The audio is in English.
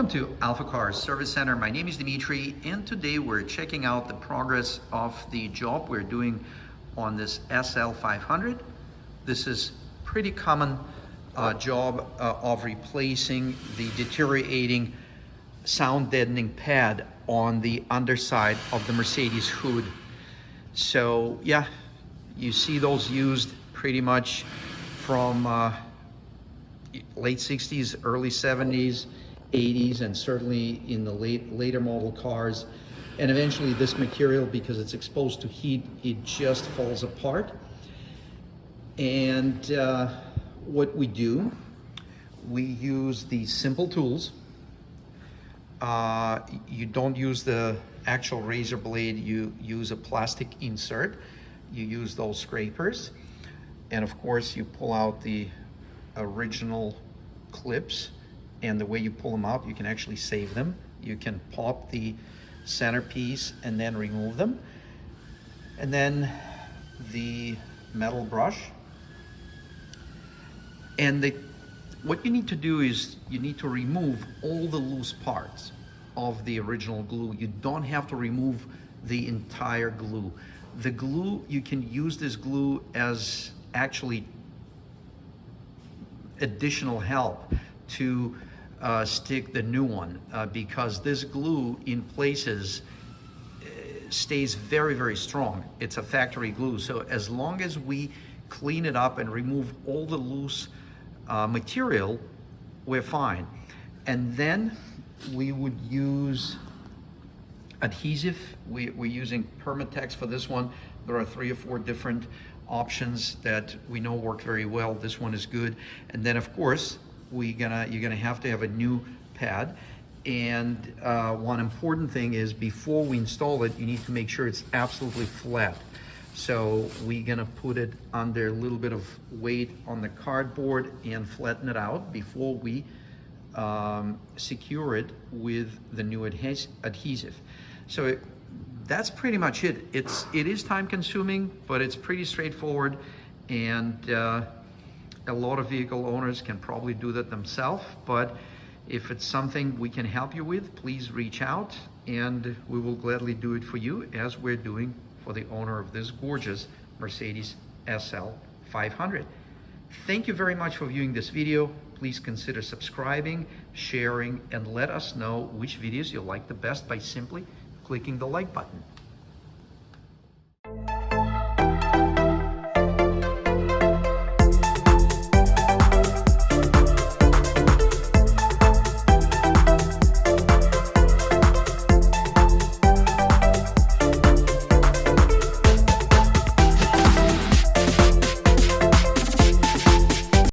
Welcome to AlphaCars Service Center. My name is Dimitri, and today we're checking out the progress of the job we're doing on this SL500. This is pretty common job of replacing the deteriorating sound deadening pad on the underside of the Mercedes hood. So yeah, you see those used pretty much from late 60s, early 70s, 80s, and certainly in the later model cars. And eventually this material, because it's exposed to heat, it just falls apart. And what we do, we use these simple tools. You don't use the actual razor blade, you use a plastic insert. You use those scrapers. And of course you pull out the original clips, and the way you pull them out, you can actually save them. You can pop the centerpiece and then remove them. And then the metal brush. And what you need to do is you need to remove all the loose parts of the original glue. You don't have to remove the entire glue. The glue, you can use this glue as actually additional help to stick the new one, because this glue in places stays very, very strong. It's a factory glue. So as long as we clean it up and remove all the loose material, we're fine. And then we would use adhesive. We're using Permatex for this one. There are 3 or 4 different options that we know work very well. This one is good. And then of course, you're gonna have to have a new pad. And one important thing is, before we install it, you need to make sure it's absolutely flat. So we're gonna put it under a little bit of weight on the cardboard and flatten it out before we secure it with the new adhesive. So that's pretty much it. It is time consuming, but it's pretty straightforward, and a lot of vehicle owners can probably do that themselves. But if it's something we can help you with, please reach out and we will gladly do it for you, as we're doing for the owner of this gorgeous Mercedes SL500. Thank you very much for viewing this video. Please consider subscribing, sharing, and let us know which videos you like the best by simply clicking the like button.